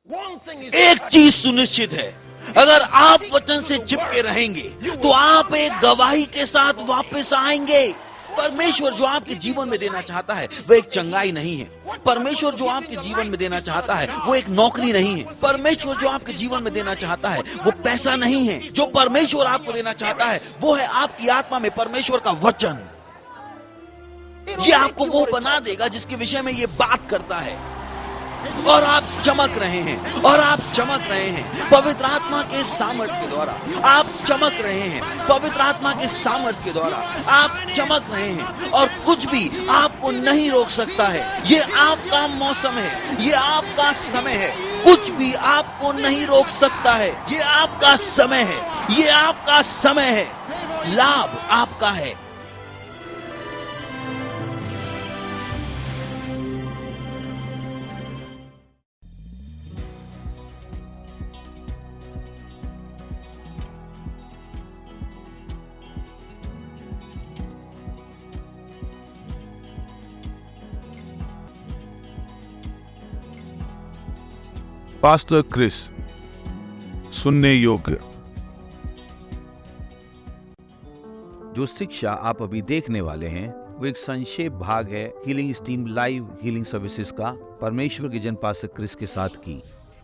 एक चीज सुनिश्चित है, अगर आप वचन से चिपके रहेंगे तो आप एक गवाही के साथ वापस आएंगे। परमेश्वर जो आपके जीवन में देना चाहता है वो एक चंगाई नहीं है। परमेश्वर जो आपके जीवन में देना चाहता है वो एक नौकरी नहीं है। परमेश्वर जो आपके जीवन में देना चाहता है वो पैसा नहीं है। जो परमेश्वर आपको देना चाहता है वो है आपकी आत्मा में परमेश्वर का वचन। ये आपको वो बना देगा जिसके विषय में ये बात करता है। और आप चमक रहे हैं, और आप चमक रहे हैं पवित्र आत्मा के सामर्थ्य के द्वारा। आप चमक रहे हैं पवित्र आत्मा के सामर्थ्य के द्वारा। आप चमक रहे हैं और कुछ भी आपको नहीं रोक सकता है। ये आपका मौसम है, ये आपका समय है। कुछ भी आपको नहीं रोक सकता है। ये आपका समय है, ये आपका समय है। लाभ आपका है। पास्टर क्रिस, सुनने योग्य। जो शिक्षा आप अभी देखने वाले हैं वो एक संक्षेप भाग है healing steam live healing services का परमेश्वर के जन पास्टर क्रिस के साथ की।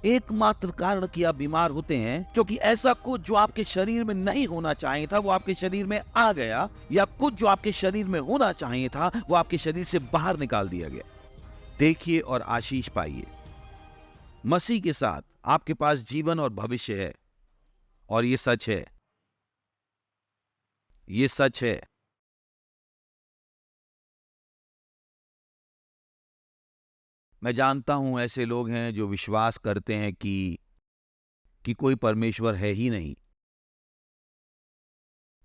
एकमात्र कारण कि आप बीमार होते हैं क्योंकि ऐसा कुछ जो आपके शरीर में नहीं होना चाहिए था वो आपके शरीर में आ गया, या कुछ जो आपके शरीर में होना चाहिए था वो आपके शरीर से बाहर निकाल दिया गया। देखिए और आशीष पाइए। मसीह के साथ आपके पास जीवन और भविष्य है, और ये सच है, ये सच है। मैं जानता हूं ऐसे लोग हैं जो विश्वास करते हैं कि कोई परमेश्वर है ही नहीं।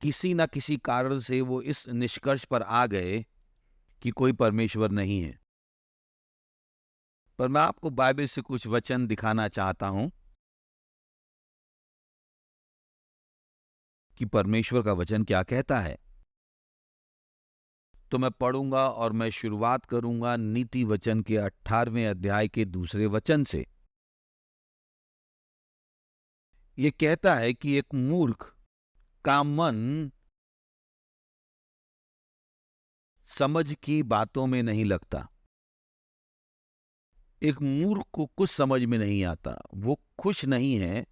किसी ना किसी कारण से वो इस निष्कर्ष पर आ गए कि कोई परमेश्वर नहीं है। पर मैं आपको बाइबल से कुछ वचन दिखाना चाहता हूं कि परमेश्वर का वचन क्या कहता है। तो मैं पढ़ूंगा और मैं शुरुआत करूंगा नीति वचन के 18वें अध्याय के 2 वचन से। यह कहता है कि एक मूर्ख का मन समझ की बातों में नहीं लगता। एक मूर्ख को कुछ समझ में नहीं आता, वो खुश नहीं है,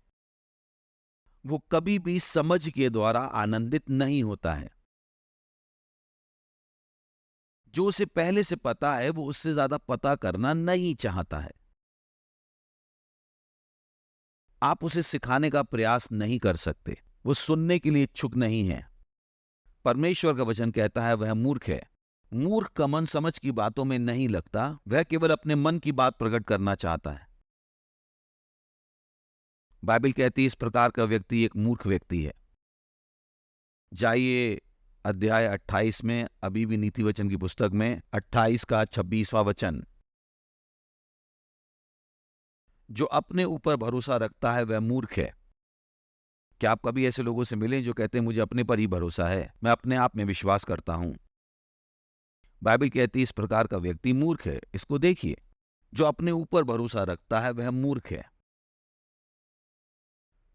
वो कभी भी समझ के द्वारा आनंदित नहीं होता है। जो उसे पहले से पता है वो उससे ज्यादा पता करना नहीं चाहता है। आप उसे सिखाने का प्रयास नहीं कर सकते, वो सुनने के लिए इच्छुक नहीं है। परमेश्वर का वचन कहता है वह मूर्ख है। मूर्ख का मन समझ की बातों में नहीं लगता, वह केवल अपने मन की बात प्रकट करना चाहता है। बाइबल कहती है इस प्रकार का व्यक्ति एक मूर्ख व्यक्ति है। जाइए अध्याय 28 में, अभी भी नीति वचन की पुस्तक में 28 का 26वां वचन। जो अपने ऊपर भरोसा रखता है वह मूर्ख है। क्या आप कभी ऐसे लोगों से मिले जो कहते हैं मुझे अपने पर ही भरोसा है, मैं अपने आप में विश्वास करता हूं? बाइबल कहती है इस प्रकार का व्यक्ति मूर्ख है। इसको देखिए, जो अपने ऊपर भरोसा रखता है वह मूर्ख है,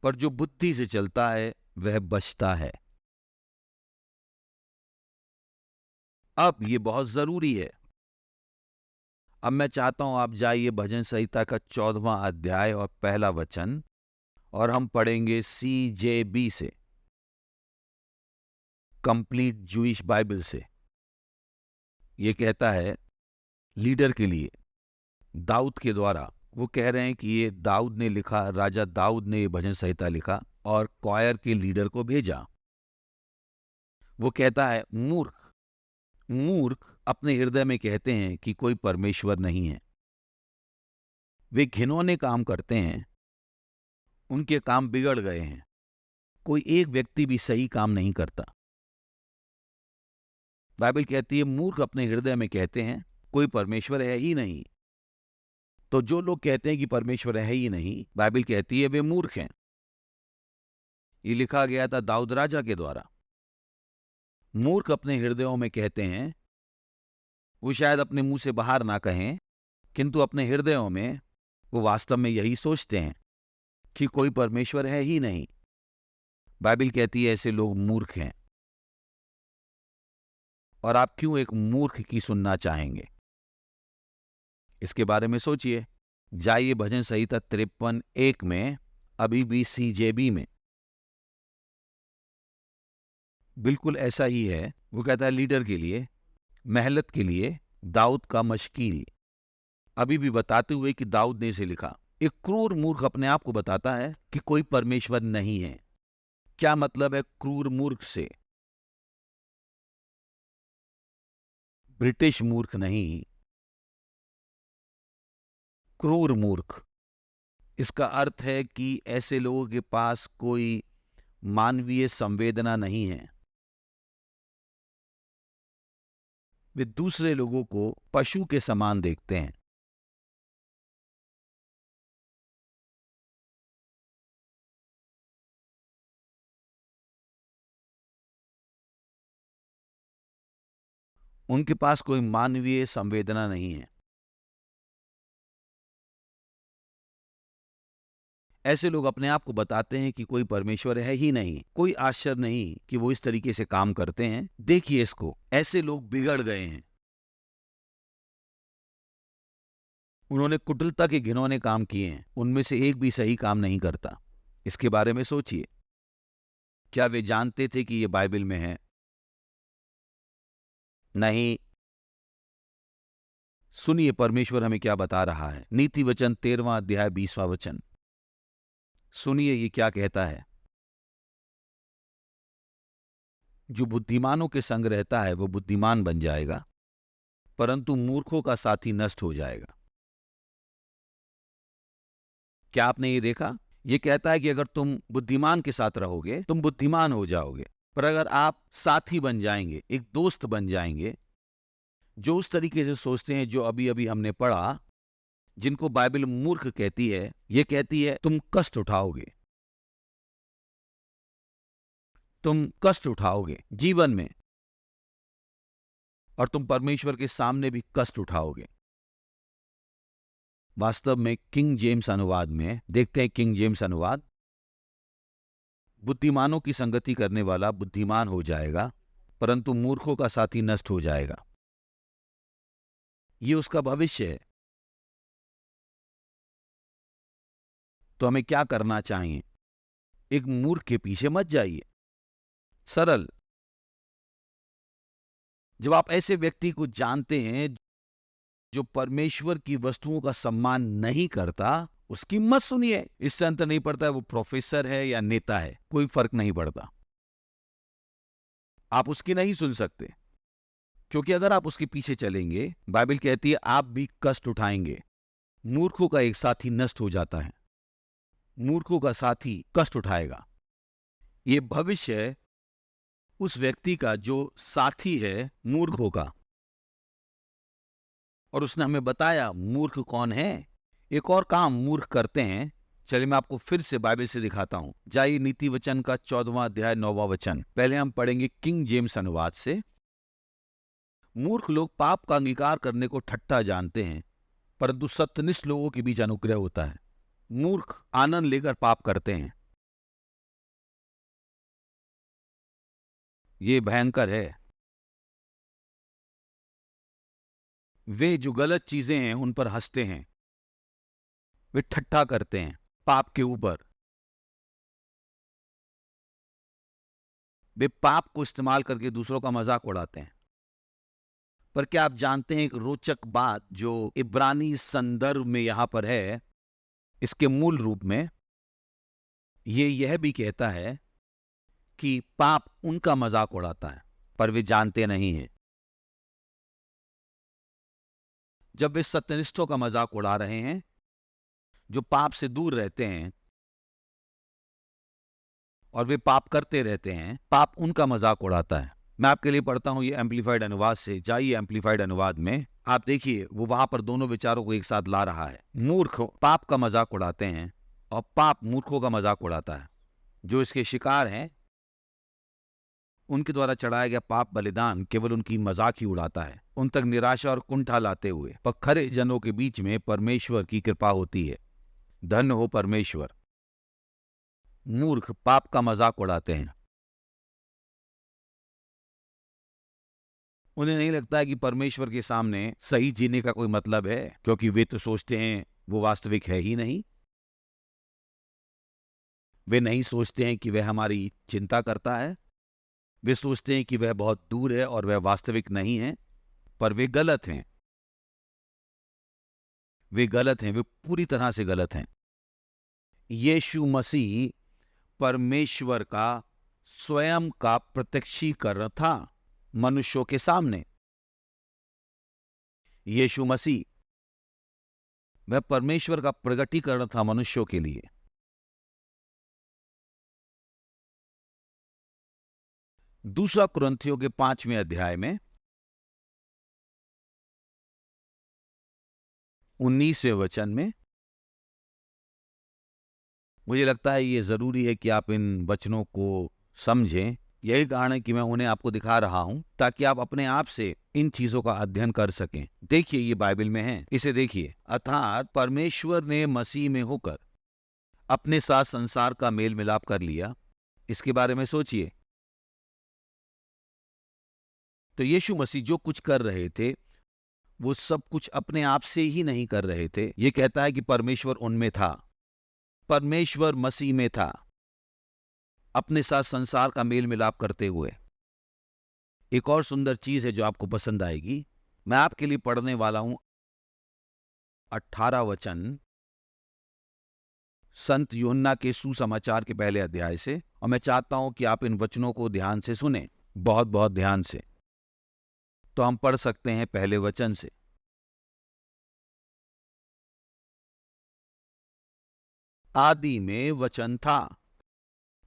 पर जो बुद्धि से चलता है वह बचता है। अब ये बहुत जरूरी है। अब मैं चाहता हूं आप जाइए भजन संहिता का 14वां अध्याय और पहला वचन, और हम पढ़ेंगे CJB से, कंप्लीट जूइश बाइबल से। ये कहता है लीडर के लिए, दाऊद के द्वारा। वो कह रहे हैं कि ये दाऊद ने लिखा, राजा दाऊद ने ये भजन संहिता लिखा और क्वायर के लीडर को भेजा। वो कहता है मूर्ख मूर्ख अपने हृदय में कहते हैं कि कोई परमेश्वर नहीं है। वे घिनौने काम करते हैं, उनके काम बिगड़ गए हैं। कोई एक व्यक्ति भी सही काम नहीं करता। बाइबल कहती है मूर्ख अपने हृदय में कहते हैं कोई परमेश्वर है ही नहीं। तो जो लोग कहते हैं कि परमेश्वर है ही नहीं, बाइबल कहती है वे मूर्ख हैं। ये लिखा गया था दाऊद राजा के द्वारा। मूर्ख अपने हृदयों में कहते हैं, वो शायद अपने मुंह से बाहर ना कहें, किंतु अपने हृदयों में वो वास्तव में यही सोचते हैं कि कोई परमेश्वर है ही नहीं। बाइबल कहती है ऐसे लोग मूर्ख हैं। और आप क्यों एक मूर्ख की सुनना चाहेंगे? इसके बारे में सोचिए। जाइए भजन संहिता 53:1 में, अभी भी CJB में बिल्कुल ऐसा ही है। वो कहता है लीडर के लिए, मेहनत के लिए दाऊद का मशकील, अभी भी बताते हुए कि दाऊद ने इसे लिखा। एक क्रूर मूर्ख अपने आप को बताता है कि कोई परमेश्वर नहीं है। क्या मतलब है क्रूर मूर्ख से? ब्रिटिश मूर्ख नहीं, क्रूर मूर्ख। इसका अर्थ है कि ऐसे लोगों के पास कोई मानवीय संवेदना नहीं है। वे दूसरे लोगों को पशु के समान देखते हैं। उनके पास कोई मानवीय संवेदना नहीं है। ऐसे लोग अपने आप को बताते हैं कि कोई परमेश्वर है ही नहीं। कोई आश्चर्य नहीं कि वो इस तरीके से काम करते हैं। देखिए इसको, ऐसे लोग बिगड़ गए हैं। उन्होंने कुटिलता के घिनौने काम किए हैं। उनमें से एक भी सही काम नहीं करता। इसके बारे में सोचिए। क्या वे जानते थे कि ये बाइबल में है? नहीं। सुनिए परमेश्वर हमें क्या बता रहा है। नीति वचन 13वां अध्याय 20वां वचन। सुनिए ये क्या कहता है। जो बुद्धिमानों के संग रहता है वो बुद्धिमान बन जाएगा, परंतु मूर्खों का साथी नष्ट हो जाएगा। क्या आपने ये देखा? ये कहता है कि अगर तुम बुद्धिमान के साथ रहोगे तुम बुद्धिमान हो जाओगे, पर अगर आप साथी बन जाएंगे, एक दोस्त बन जाएंगे जो उस तरीके से सोचते हैं जो अभी अभी हमने पढ़ा, जिनको बाइबल मूर्ख कहती है, ये कहती है तुम कष्ट उठाओगे। तुम कष्ट उठाओगे जीवन में, और तुम परमेश्वर के सामने भी कष्ट उठाओगे। वास्तव में किंग जेम्स अनुवाद में देखते हैं, किंग जेम्स अनुवाद, बुद्धिमानों की संगति करने वाला बुद्धिमान हो जाएगा, परंतु मूर्खों का साथी नष्ट हो जाएगा। ये उसका भविष्य है। तो हमें क्या करना चाहिए? एक मूर्ख के पीछे मत जाइए। सरल। जब आप ऐसे व्यक्ति को जानते हैं जो परमेश्वर की वस्तुओं का सम्मान नहीं करता, उसकी मत सुनिए। इससे अंतर नहीं पड़ता है वो प्रोफेसर है या नेता है, कोई फर्क नहीं पड़ता। आप उसकी नहीं सुन सकते, क्योंकि अगर आप उसके पीछे चलेंगे, बाइबल कहती है आप भी कष्ट उठाएंगे। मूर्खों का एक साथी नष्ट हो जाता है। मूर्खों का साथी कष्ट उठाएगा। ये भविष्य है उस व्यक्ति का जो साथी है मूर्खों का। और उसने हमें बताया मूर्ख कौन है। एक और काम मूर्ख करते हैं, चलिए मैं आपको फिर से बाइबल से दिखाता हूं। जाइए नीति वचन का 14वां अध्याय 9वां वचन। पहले हम पढ़ेंगे किंग जेम्स अनुवाद से। मूर्ख लोग पाप का अंगीकार करने को ठट्ठा जानते हैं, परंतु सत्यनिष्ठ लोगों के बीच अनुग्रह होता है। मूर्ख आनंद लेकर पाप करते हैं। ये भयंकर है। वे जो गलत चीजें हैं उन पर हंसते हैं। वे ठट्ठा करते हैं पाप के ऊपर। वे पाप को इस्तेमाल करके दूसरों का मजाक उड़ाते हैं। पर क्या आप जानते हैं एक रोचक बात जो इब्रानी संदर्भ में यहां पर है, इसके मूल रूप में यह भी कहता है कि पाप उनका मजाक उड़ाता है, पर वे जानते नहीं हैं। जब वे सत्यनिष्ठों का मजाक उड़ा रहे हैं, जो पाप से दूर रहते हैं और वे पाप करते रहते हैं, पाप उनका मजाक उड़ाता है। मैं आपके लिए पढ़ता हूं ये एम्पलीफाइड अनुवाद से। जाइए एम्पलीफाइड अनुवाद में, आप देखिए वो वहां पर दोनों विचारों को एक साथ ला रहा है। मूर्ख पाप का मजाक उड़ाते हैं और पाप मूर्खों का मजाक उड़ाता है। जो इसके शिकार हैं उनके द्वारा चढ़ाया गया पाप बलिदान केवल उनकी मजाक ही उड़ाता है। उन तक निराशा और कुंठा लाते हुए, पर खरे जनों के बीच में परमेश्वर की कृपा होती है। धन्य हो परमेश्वर। मूर्ख पाप का मजाक उड़ाते हैं। उन्हें नहीं लगता है कि परमेश्वर के सामने सही जीने का कोई मतलब है, क्योंकि वे तो सोचते हैं वो वास्तविक है ही नहीं। वे नहीं सोचते हैं कि वह हमारी चिंता करता है। वे सोचते हैं कि वह बहुत दूर है और वह वास्तविक नहीं है, पर वे गलत हैं। वे गलत हैं, वे पूरी तरह से गलत हैं। यीशु मसीह परमेश्वर का स्वयं का प्रत्यक्षीकरण था मनुष्यों के सामने। यीशु मसीह वह परमेश्वर का प्रगटीकरण था मनुष्यों के लिए। दूसरा कुरिन्थियों के 5वें अध्याय में 19वें वचन में, मुझे लगता है ये जरूरी है कि आप इन वचनों को समझें। यही कारण है कि मैं उन्हें आपको दिखा रहा हूं, ताकि आप अपने आप से इन चीजों का अध्ययन कर सकें। देखिए, ये बाइबल में है, इसे देखिए। अर्थात परमेश्वर ने मसीह में होकर अपने साथ संसार का मेल मिलाप कर लिया। इसके बारे में सोचिए। तो यीशु मसीह जो कुछ कर रहे थे, वो सब कुछ अपने आप से ही नहीं कर रहे थे। ये कहता है कि परमेश्वर उनमें था, परमेश्वर मसीह में था, अपने साथ संसार का मेल मिलाप करते हुए। एक और सुंदर चीज है जो आपको पसंद आएगी। मैं आपके लिए पढ़ने वाला हूं 18 वचन संत यूहन्ना के सुसमाचार के पहले अध्याय से, और मैं चाहता हूं कि आप इन वचनों को ध्यान से सुने, बहुत बहुत ध्यान से। तो हम पढ़ सकते हैं पहले वचन से। आदि में वचन था,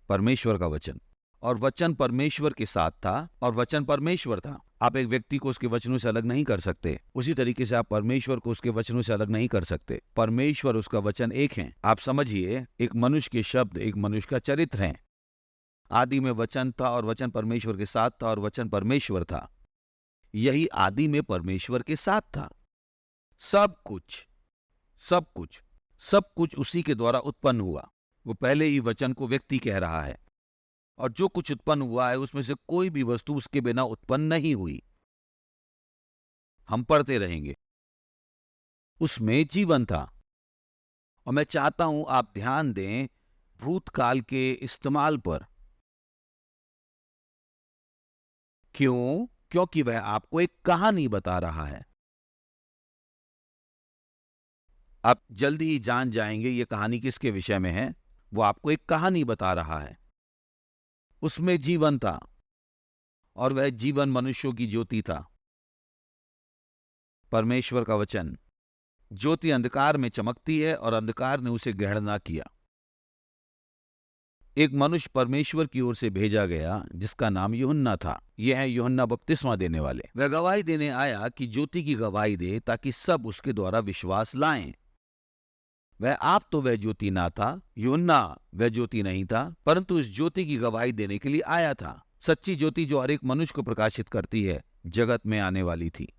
परमेश्वर का वचन, और वचन परमेश्वर के साथ था, और वचन परमेश्वर था। आप एक व्यक्ति को उसके वचनों से अलग नहीं कर सकते, उसी तरीके से आप परमेश्वर को उसके वचनों से अलग नहीं कर सकते। परमेश्वर उसका वचन एक है। आप समझिए, एक मनुष्य के शब्द एक मनुष्य का चरित्र है। आदि में वचन था, और वचन परमेश्वर के साथ था, और वचन परमेश्वर था। यही आदि में परमेश्वर के साथ था। सब कुछ सब कुछ सब कुछ उसी के द्वारा उत्पन्न हुआ। वो पहले ही वचन को व्यक्ति कह रहा है, और जो कुछ उत्पन्न हुआ है उसमें से कोई भी वस्तु उसके बिना उत्पन्न नहीं हुई। हम पढ़ते रहेंगे। उसमें जीवन था। और मैं चाहता हूं आप ध्यान दें भूतकाल के इस्तेमाल पर। क्यों? क्योंकि वह आपको एक कहानी बता रहा है। आप जल्दी ही जान जाएंगे ये कहानी किसके विषय में है। वो आपको एक कहानी बता रहा है। उसमें जीवन था, और वह जीवन मनुष्यों की ज्योति था। परमेश्वर का वचन। ज्योति अंधकार में चमकती है, और अंधकार ने उसे ग्रहण ना किया। एक मनुष्य परमेश्वर की ओर से भेजा गया, जिसका नाम यूहन्ना था। यह है यूहन्ना बपतिस्मा देने वाले। वह गवाही देने आया कि ज्योति की गवाही दे, ताकि सब उसके द्वारा विश्वास लाएं। वह ज्योति ना था, यूहन्ना वह ज्योति नहीं था, परंतु इस ज्योति की गवाही देने के लिए आया था। सच्ची ज्योति जो हर एक मनुष्य को प्रकाशित करती है, जगत में आने वाली थी।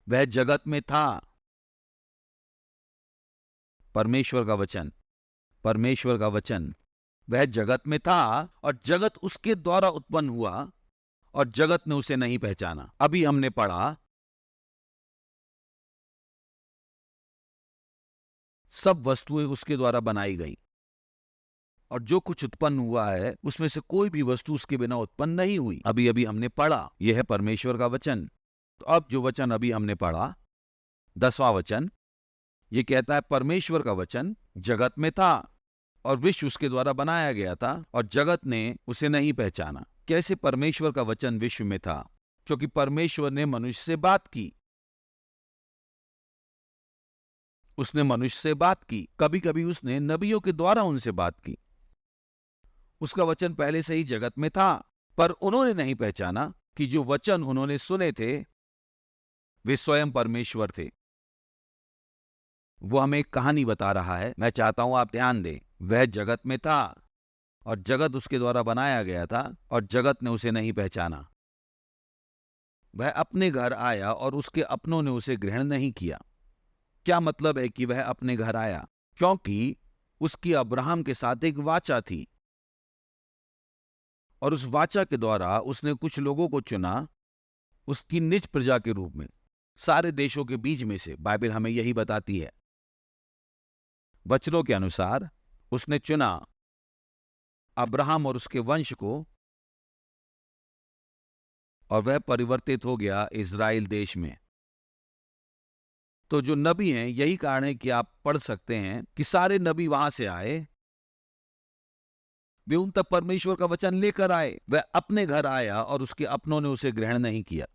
वह जगत में था। परमेश्वर का वचन, परमेश्वर का वचन वह जगत में था, और जगत उसके द्वारा उत्पन्न हुआ, और जगत ने उसे नहीं पहचाना। अभी हमने पढ़ा, सब वस्तुएं उसके द्वारा बनाई गई, और जो कुछ उत्पन्न हुआ है उसमें से कोई भी वस्तु उसके बिना उत्पन्न नहीं हुई। अभी अभी हमने पढ़ा, यह है परमेश्वर का वचन। तो अब जो वचन अभी हमने पढ़ा, 10वां वचन, यह कहता है परमेश्वर का वचन जगत में था, और विश्व उसके द्वारा बनाया गया था, और जगत ने उसे नहीं पहचाना। कैसे परमेश्वर का वचन विश्व में था? क्योंकि परमेश्वर ने मनुष्य से बात की। उसने मनुष्य से बात की। कभी कभी उसने नबियों के द्वारा उनसे बात की। उसका वचन पहले से ही जगत में था, पर उन्होंने नहीं पहचाना कि जो वचन उन्होंने सुने थे वे स्वयं परमेश्वर थे। वो हमें एक कहानी बता रहा है। मैं चाहता हूं आप ध्यान दें। वह जगत में था, और जगत उसके द्वारा बनाया गया था, और जगत ने उसे नहीं पहचाना। वह अपने घर आया और उसके अपनों ने उसे ग्रहण नहीं किया। क्या मतलब है कि वह अपने घर आया? क्योंकि उसकी अब्राहम के साथ एक वाचा थी और उस वाचा के द्वारा उसने कुछ लोगों को चुना उसकी निज प्रजा के रूप में, सारे देशों के बीच में से। बाइबल हमें यही बताती है। वचनों के अनुसार उसने चुना अब्राहम और उसके वंश को, और वह परिवर्तित हो गया इज़राइल देश में। तो जो नबी हैं, यही कारण है कि आप पढ़ सकते हैं कि सारे नबी वहां से आए, वे उन तक परमेश्वर का वचन लेकर आए। वह अपने घर आया और उसके अपनों ने उसे ग्रहण नहीं किया।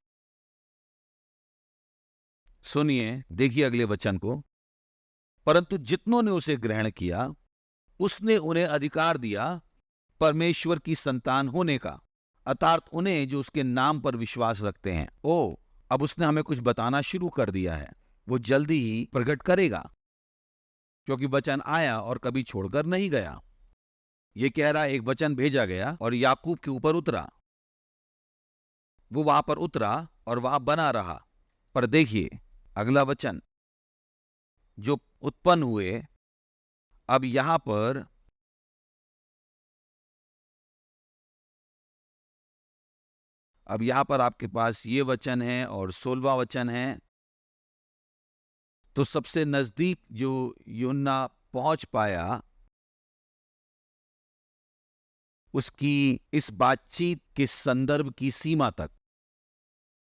सुनिए, देखिए अगले वचन को। परंतु जितनों ने उसे ग्रहण किया, उसने उन्हें अधिकार दिया परमेश्वर की संतान होने का, अर्थात उन्हें जो उसके नाम पर विश्वास रखते हैं। अब उसने हमें कुछ बताना शुरू कर दिया है। वो जल्दी ही प्रकट करेगा, क्योंकि वचन आया और कभी छोड़कर नहीं गया। ये कह रहा है एक वचन भेजा गया और याकूब के ऊपर उतरा। वो वहां पर उतरा और वहां बना रहा। पर देखिए अगला वचन, जो उत्पन्न हुए, अब यहां पर आपके पास ये वचन है और 16वां वचन है। तो सबसे नजदीक जो यूहन्ना पहुंच पाया, उसकी इस बातचीत के संदर्भ की सीमा तक,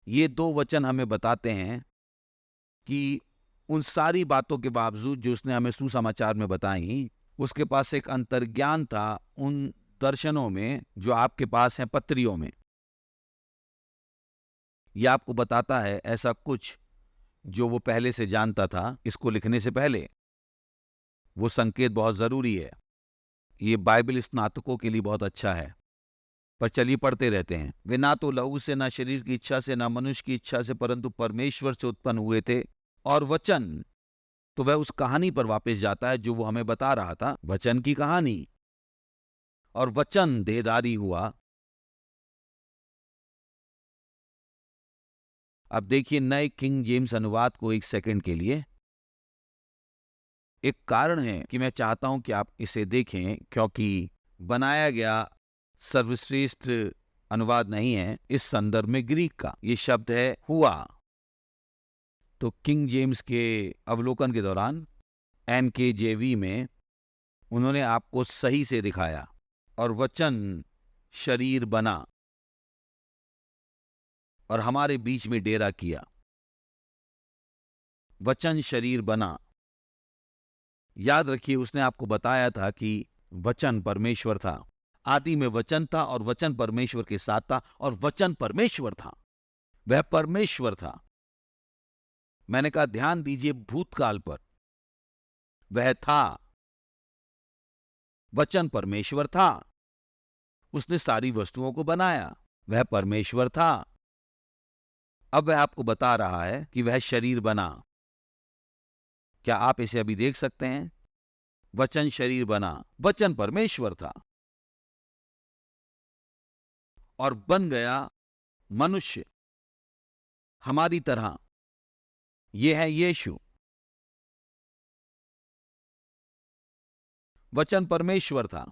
ये 2 वचन हमें बताते हैं कि उन सारी बातों के बावजूद जो उसने हमें सुसमाचार में बताई, उसके पास एक अंतर्ज्ञान था उन दर्शनों में जो आपके पास हैं पत्रियों में। यह आपको बताता है ऐसा कुछ जो वो पहले से जानता था इसको लिखने से पहले। वो संकेत बहुत जरूरी है। ये बाइबल स्नातकों के लिए बहुत अच्छा है। पर चलिए पढ़ते रहते हैं। वे ना तो लहू से, ना शरीर की इच्छा से, ना मनुष्य की इच्छा से, परंतु परमेश्वर से उत्पन्न हुए थे। और वचन, तो वह उस कहानी पर वापस जाता है जो वो हमें बता रहा था, वचन की कहानी। और वचन देहधारी हुआ। अब देखिए नए किंग जेम्स अनुवाद को एक सेकंड के लिए। एक कारण है कि मैं चाहता हूं कि आप इसे देखें, क्योंकि बनाया गया सर्वश्रेष्ठ अनुवाद नहीं है इस संदर्भ में ग्रीक का। ये शब्द है हुआ। तो किंग जेम्स के अवलोकन के दौरान NKJV में उन्होंने आपको सही से दिखाया। और वचन शरीर बना और हमारे बीच में डेरा किया। वचन शरीर बना। याद रखिए, उसने आपको बताया था कि वचन परमेश्वर था। आदि में वचन था और वचन परमेश्वर के साथ था और वचन परमेश्वर था। वह परमेश्वर था। मैंने कहा ध्यान दीजिए भूतकाल पर। वह था, वचन परमेश्वर था। उसने सारी वस्तुओं को बनाया। वह परमेश्वर था। अब वह आपको बता रहा है कि वह शरीर बना। क्या आप इसे अभी देख सकते हैं? वचन शरीर बना। वचन परमेश्वर था और बन गया मनुष्य हमारी तरह। यह है यीशु। वचन परमेश्वर था।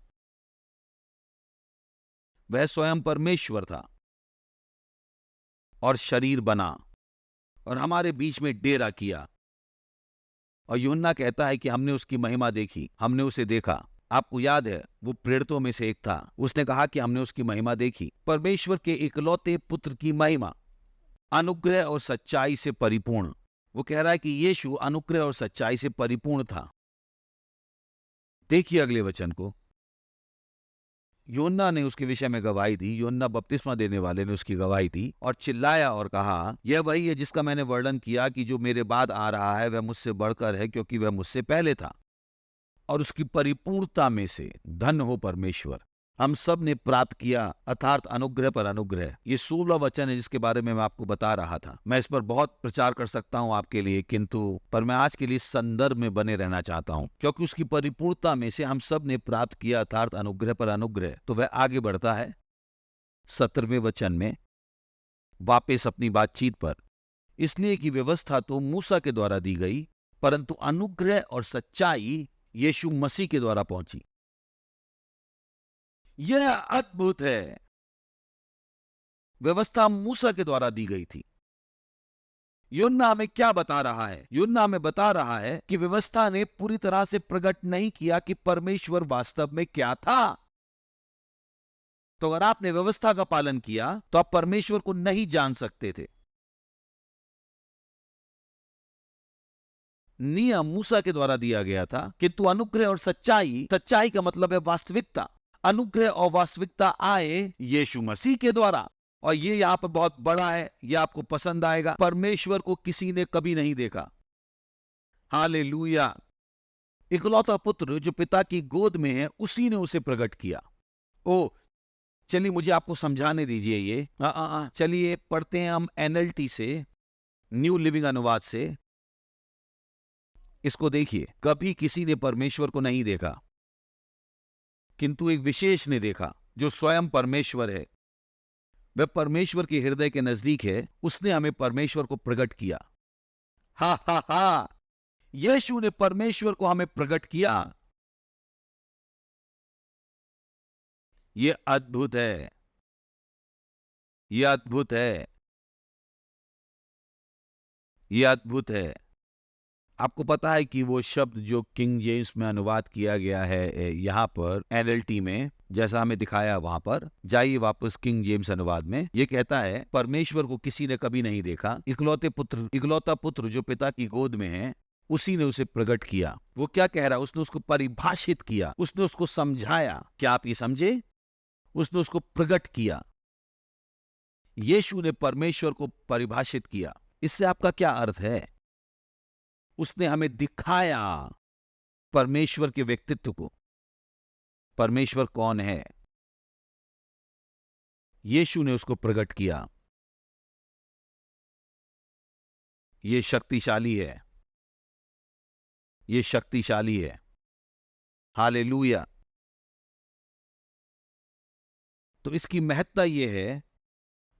वह स्वयं परमेश्वर था और शरीर बना और हमारे बीच में डेरा किया। और यूहन्ना कहता है कि हमने उसकी महिमा देखी, हमने उसे देखा। आपको याद है, वो प्रेरितों में से एक था। उसने कहा कि हमने उसकी महिमा देखी, परमेश्वर के इकलौते पुत्र की महिमा, अनुग्रह और सच्चाई से परिपूर्ण। वो कह रहा है कि यीशु अनुग्रह और सच्चाई से परिपूर्ण था। देखिए अगले वचन को। यूहन्ना ने उसके विषय में गवाही दी। यूहन्ना बपतिस्मा देने वाले ने उसकी गवाही दी और चिल्लाया और कहा, यह वही है जिसका मैंने वर्णन किया कि जो मेरे बाद आ रहा है वह मुझसे बढ़कर है, क्योंकि वह मुझसे पहले था। और उसकी परिपूर्णता में से धन्य हो परमेश्वर, हम सब ने प्राप्त किया, अर्थात अनुग्रह पर अनुग्रह। ये 16वां वचन है जिसके बारे में मैं आपको बता रहा था। मैं इस पर बहुत प्रचार कर सकता हूं आपके लिए, किंतु पर मैं आज के लिए संदर्भ में बने रहना चाहता हूं, क्योंकि उसकी परिपूर्णता में से हम सब ने प्राप्त किया, अर्थात अनुग्रह पर अनुग्रह। तो वह आगे बढ़ता है 17वें वचन में वापस अपनी बातचीत पर, इसलिए कि व्यवस्था तो मूसा के द्वारा दी गई, परंतु अनुग्रह और सच्चाई यीशु मसीह के द्वारा पहुंची। यह अद्भुत है। व्यवस्था मूसा के द्वारा दी गई थी। यूहन्ना हमें क्या बता रहा है? यूहन्ना हमें बता रहा है कि व्यवस्था ने पूरी तरह से प्रकट नहीं किया कि परमेश्वर वास्तव में क्या था। तो अगर आपने व्यवस्था का पालन किया तो आप परमेश्वर को नहीं जान सकते थे। नियम मूसा के द्वारा दिया गया था, किंतु अनुग्रह और सच्चाई, सच्चाई का मतलब है वास्तविकता, अनुग्रह और वास्तविकता आए यीशु मसीह के द्वारा। और ये यहां पर बहुत बड़ा है, ये आपको पसंद आएगा। परमेश्वर को किसी ने कभी नहीं देखा। हालेलुया। इकलौता पुत्र जो पिता की गोद में है, उसी ने उसे प्रकट किया। ओ चलिए, मुझे आपको समझाने दीजिए ये। चलिए पढ़ते हैं हम NLT से, न्यू लिविंग अनुवाद से। इसको देखिए। कभी किसी ने परमेश्वर को नहीं देखा, किंतु एक विशेष ने देखा, जो स्वयं परमेश्वर है। वह परमेश्वर के हृदय के नजदीक है। उसने हमें परमेश्वर को प्रकट किया। हा हा हा, यीशु ने परमेश्वर को हमें प्रकट किया। यह अद्भुत है। यह अद्भुत है। यह अद्भुत है। आपको पता है कि वो शब्द जो किंग जेम्स में अनुवाद किया गया है यहां पर NLT में, जैसा हमें दिखाया वहां पर, जाइए वापस किंग जेम्स अनुवाद में। ये कहता है परमेश्वर को किसी ने कभी नहीं देखा, इकलौता पुत्र जो पिता की गोद में है, उसी ने उसे प्रकट किया। वो क्या कह रहा है? उसने उसको परिभाषित किया, उसने उसको समझाया। क्या आप ये समझे? उसने उसको प्रकट किया। यीशु ने परमेश्वर को परिभाषित किया। इससे आपका क्या अर्थ है? उसने हमें दिखाया परमेश्वर के व्यक्तित्व को। परमेश्वर कौन है? यीशु ने उसको प्रकट किया। यह शक्तिशाली है। यह शक्तिशाली है। हालेलुया। तो इसकी महत्ता यह है,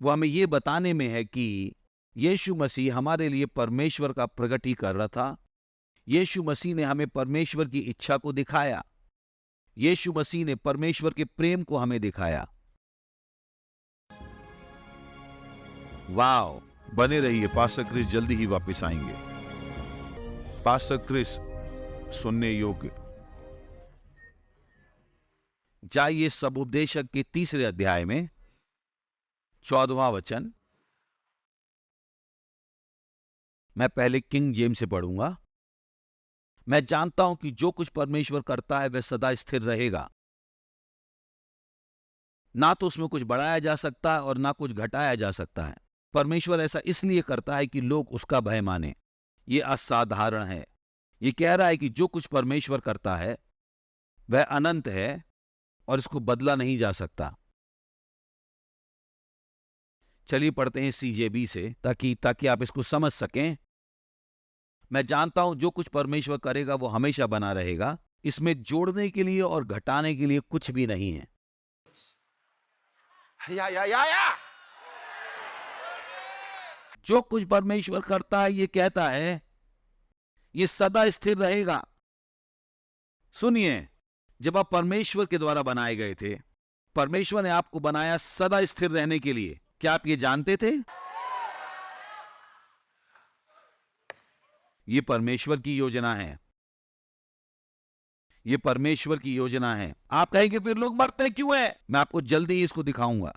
वो हमें यह बताने में है कि यीशु मसीह हमारे लिए परमेश्वर का प्रकट ही कर रहा था। यीशु मसीह ने हमें परमेश्वर की इच्छा को दिखाया। यीशु मसीह ने परमेश्वर के प्रेम को हमें दिखाया। वाओ। बने रहिए, पास्टर क्रिस जल्दी ही वापस आएंगे। पास्टर क्रिस सुनने योग्य। जाइए समुपदेशक के 3 अध्याय में 14वां वचन। मैं पहले किंग जेम्स से पढ़ूंगा। मैं जानता हूं कि जो कुछ परमेश्वर करता है वह सदा स्थिर रहेगा। ना तो उसमें कुछ बढ़ाया जा सकता है और ना कुछ घटाया जा सकता है। परमेश्वर ऐसा इसलिए करता है कि लोग उसका भय माने। यह असाधारण है। यह कह रहा है कि जो कुछ परमेश्वर करता है वह अनंत है और इसको बदला नहीं जा सकता। चलिए पढ़ते हैं CJB से, ताकि आप इसको समझ सकें। मैं जानता हूं जो कुछ परमेश्वर करेगा वो हमेशा बना रहेगा। इसमें जोड़ने के लिए और घटाने के लिए कुछ भी नहीं है। जो कुछ परमेश्वर करता है, ये कहता है, ये सदा स्थिर रहेगा। सुनिए, जब आप परमेश्वर के द्वारा बनाए गए थे, परमेश्वर ने आपको बनाया सदा स्थिर रहने के लिए। क्या आप ये जानते थे? ये परमेश्वर की योजना है। ये परमेश्वर की योजना है। आप कहेंगे फिर लोग मरते क्यों हैं? मैं आपको जल्दी ही इसको दिखाऊंगा।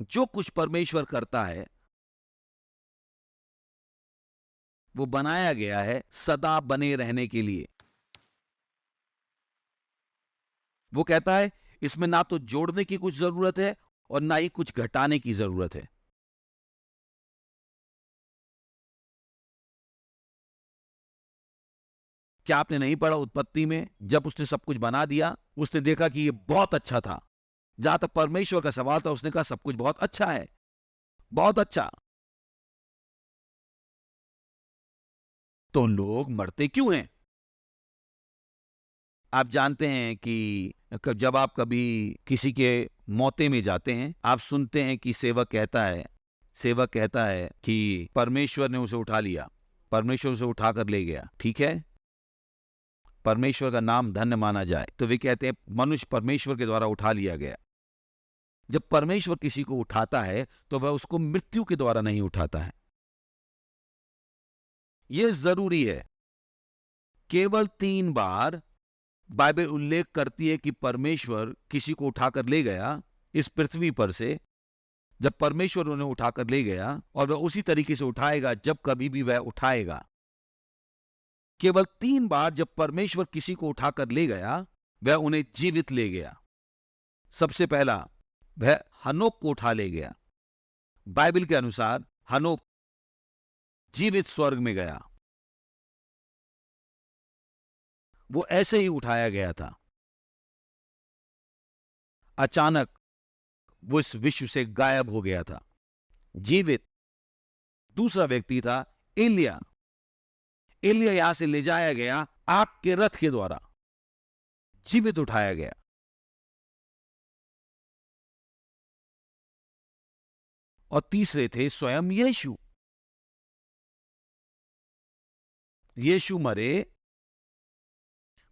जो कुछ परमेश्वर करता है वो बनाया गया है सदा बने रहने के लिए। वो कहता है इसमें ना तो जोड़ने की कुछ जरूरत है और ना ही कुछ घटाने की जरूरत है। क्या आपने नहीं पढ़ा उत्पत्ति में? जब उसने सब कुछ बना दिया, उसने देखा कि ये बहुत अच्छा था। जहां तक परमेश्वर का सवाल था, उसने कहा सब कुछ बहुत अच्छा है, बहुत अच्छा। तो लोग मरते क्यों हैं? आप जानते हैं कि जब आप कभी किसी के मौते में जाते हैं, आप सुनते हैं कि सेवक कहता है कि परमेश्वर ने उसे उठा लिया, परमेश्वर उसे उठाकर ले गया। ठीक है, परमेश्वर का नाम धन्य माना जाए। तो वे कहते हैं मनुष्य परमेश्वर के द्वारा उठा लिया गया। जब परमेश्वर किसी को उठाता है तो वह उसको मृत्यु के द्वारा नहीं उठाता है। यह जरूरी है। केवल 3 बार बाइबल उल्लेख करती है कि परमेश्वर किसी को उठाकर ले गया इस पृथ्वी पर से। जब परमेश्वर उन्हें उठाकर ले गया, और वह उसी तरीके से उठाएगा जब कभी भी वह उठाएगा। केवल 3 बार जब परमेश्वर किसी को उठाकर ले गया, वह उन्हें जीवित ले गया। सबसे पहला वह हनोक को उठा ले गया। बाइबल के अनुसार हनोक जीवित स्वर्ग में गया। वो ऐसे ही उठाया गया था। अचानक वो इस विश्व से गायब हो गया था, जीवित। दूसरा व्यक्ति था एलिया। एलिया यहां से ले जाया गया आग के रथ के द्वारा, जीवित उठाया गया। और तीसरे थे स्वयं यीशु। यीशु मरे,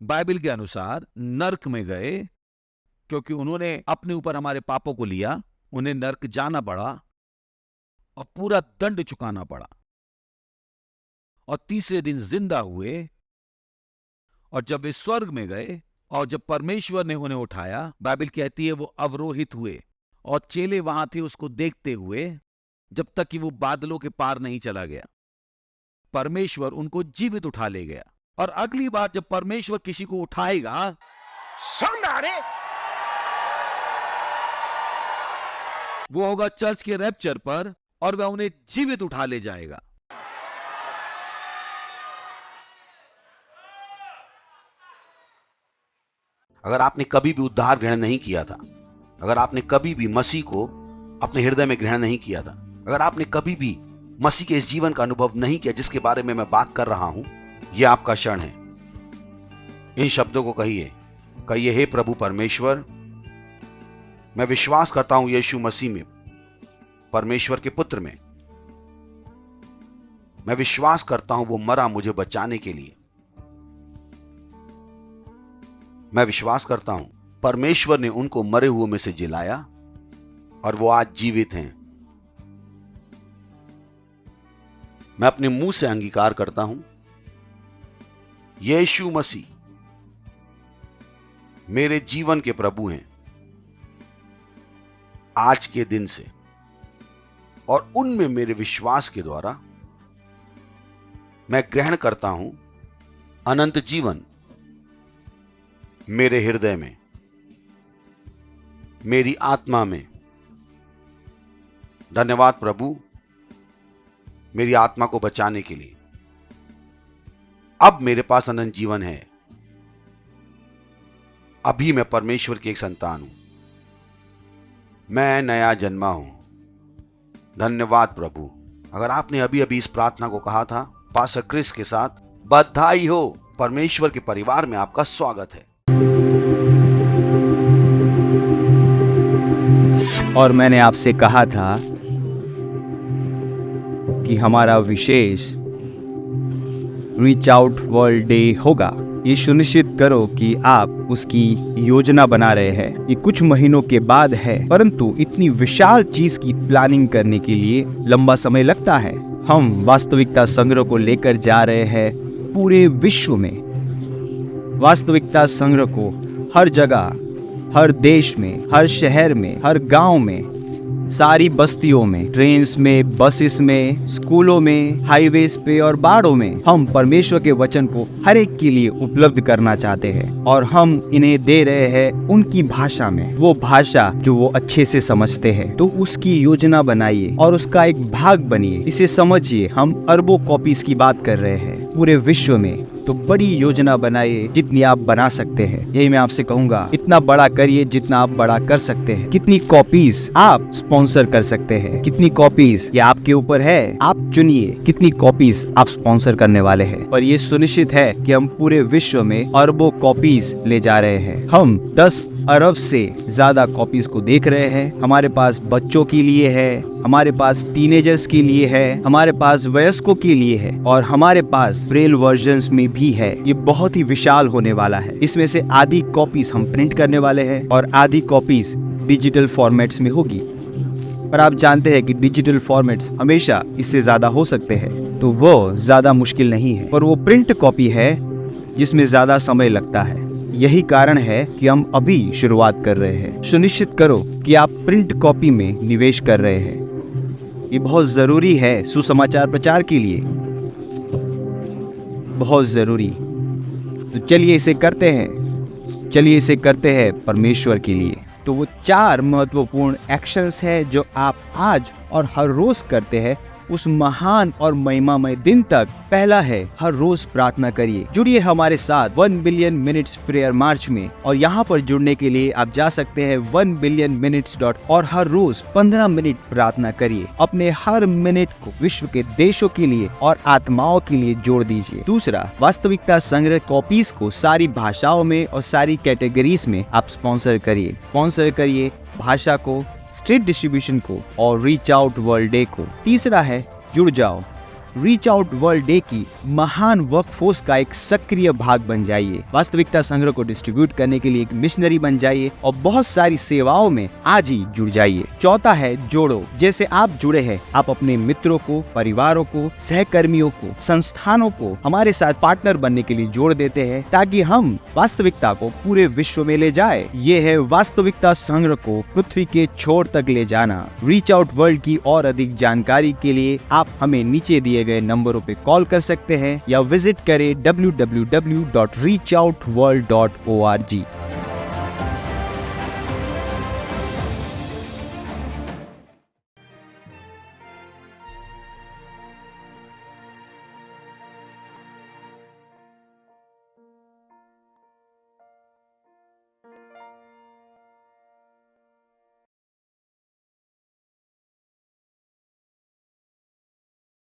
बाइबल के अनुसार नरक में गए, क्योंकि उन्होंने अपने ऊपर हमारे पापों को लिया। उन्हें नरक जाना पड़ा और पूरा दंड चुकाना पड़ा। और तीसरे दिन जिंदा हुए, और जब वे स्वर्ग में गए और जब परमेश्वर ने उन्हें उठाया, बाइबल कहती है वो अवरोहित हुए और चेले वहां थे उसको देखते हुए, जब तक कि वो बादलों के पार नहीं चला गया। परमेश्वर उनको जीवित उठा ले गया। और अगली बार जब परमेश्वर किसी को उठाएगा, वो होगा चर्च के रैप्चर पर, और वह उन्हें जीवित उठा ले जाएगा। अगर आपने कभी भी उद्धार ग्रहण नहीं किया था, अगर आपने कभी भी मसीह को अपने हृदय में ग्रहण नहीं किया था, अगर आपने कभी भी मसीह के इस जीवन का अनुभव नहीं किया जिसके बारे में मैं बात कर रहा हूं, यह आपका क्षण है। इन शब्दों को कहिए, हे प्रभु परमेश्वर, मैं विश्वास करता हूं यीशु मसीह में, परमेश्वर के पुत्र में। मैं विश्वास करता हूं वो मरा मुझे बचाने के लिए। मैं विश्वास करता हूं परमेश्वर ने उनको मरे हुए में से जिलाया और वो आज जीवित हैं। मैं अपने मुंह से अंगीकार करता हूं, यीशु मसीह मेरे जीवन के प्रभु हैं आज के दिन से, और उनमें मेरे विश्वास के द्वारा मैं ग्रहण करता हूं अनंत जीवन मेरे हृदय में, मेरी आत्मा में। धन्यवाद प्रभु मेरी आत्मा को बचाने के लिए। अब मेरे पास अनंत जीवन है। अभी मैं परमेश्वर की एक संतान हूं, मैं नया जन्मा हूं। धन्यवाद प्रभु। अगर आपने अभी अभी इस प्रार्थना को कहा था पास्टर क्रिस के साथ, बधाई हो। परमेश्वर के परिवार में आपका स्वागत है। और मैंने आपसे कहा था कि हमारा विशेष रीच आउट वर्ल्ड डे होगा। ये सुनिश्चित करो कि आप उसकी योजना बना रहे हैं। ये कुछ महीनों के बाद है, परंतु इतनी विशाल चीज की प्लानिंग करने के लिए लंबा समय लगता है। हम वास्तविकता संग्रह को लेकर जा रहे हैं पूरे विश्व में। वास्तविकता संग्रह को हर जगह, हर देश में, हर शहर में, हर गांव में, सारी बस्तियों में, ट्रेन्स में, बसेस में, स्कूलों में, हाईवेज पे और बाड़ों में हम परमेश्वर के वचन को हर एक के लिए उपलब्ध करना चाहते हैं। और हम इन्हें दे रहे हैं उनकी भाषा में, वो भाषा जो वो अच्छे से समझते हैं। तो उसकी योजना बनाइए और उसका एक भाग बनिए। इसे समझिए, हम अरबों कॉपीज की बात कर रहे हैं। पूरे विश्व में, तो बड़ी योजना बनाइए जितनी आप बना सकते हैं। यही मैं आपसे कहूंगा, इतना बड़ा करिए जितना आप बड़ा कर सकते हैं। कितनी कॉपीज आप स्पॉन्सर कर सकते हैं, कितनी कॉपीज ये आपके ऊपर है। आप चुनिए कितनी कॉपीज आप स्पॉन्सर करने वाले हैं। और ये सुनिश्चित है कि हम पूरे विश्व में अरबों कॉपीज ले जा रहे हैं। हम 10 अरब से ज्यादा कॉपीज को देख रहे हैं। हमारे पास बच्चों के लिए है, हमारे पास टीनेजर्स के लिए है, हमारे पास वयस्कों के लिए है, और हमारे पास ब्रेल वर्जन्स में भी है। ये बहुत ही विशाल होने वाला है। इसमें से आधी कॉपीज हम प्रिंट करने वाले हैं और आधी कॉपीज डिजिटल फॉर्मेट्स में होगी। पर आप जानते हैं कि डिजिटल फॉर्मेट्स हमेशा इससे ज्यादा हो सकते हैं, तो वो ज्यादा मुश्किल नहीं है। और वो प्रिंट कॉपी है जिसमें ज्यादा समय लगता है। यही कारण है कि हम अभी शुरुआत कर रहे हैं। सुनिश्चित करो कि आप प्रिंट कॉपी में निवेश कर रहे हैं। ये बहुत जरूरी है सुसमाचार प्रचार के लिए, बहुत जरूरी। तो चलिए इसे करते हैं, चलिए इसे करते हैं परमेश्वर के लिए। तो वो 4 महत्वपूर्ण एक्शंस है जो आप आज और हर रोज करते हैं उस महान और महिमामय दिन तक। पहला है, हर रोज प्रार्थना करिए। जुड़िए हमारे साथ 1 बिलियन मिनट्स प्रेयर मार्च में, और यहाँ पर जुड़ने के लिए आप जा सकते हैं 1billionminutes. और हर रोज 15 मिनट प्रार्थना करिए। अपने हर मिनट को विश्व के देशों के लिए और आत्माओं के लिए जोड़ दीजिए। दूसरा, वास्तविकता संग्रह कॉपीज को सारी भाषाओं में और सारी कैटेगरीज में आप स्पॉन्सर करिए। स्पॉन्सर करिए भाषा को, स्ट्रीट डिस्ट्रीब्यूशन को और रीच आउट वर्ल्ड डे को। तीसरा है, जुड़ जाओ। रीच आउट वर्ल्ड डे की महान वर्कफोर्स का एक सक्रिय भाग बन जाइए। वास्तविकता संग्रह को डिस्ट्रीब्यूट करने के लिए एक मिशनरी बन जाइए और बहुत सारी सेवाओं में आज ही जुड़ जाइए। चौथा है, जोड़ो। जैसे आप जुड़े हैं, आप अपने मित्रों को, परिवारों को, सहकर्मियों को, संस्थानों को हमारे साथ पार्टनर बनने के लिए जोड़ देते हैं, ताकि हम वास्तविकता को पूरे विश्व में ले जाए। ये है वास्तविकता संग्रह को पृथ्वी के छोर तक ले जाना। रीच आउट वर्ल्ड की और अधिक जानकारी के लिए आप हमें नीचे दिए गए नंबरों पे कॉल कर सकते हैं या विजिट करें www.reachoutworld.org।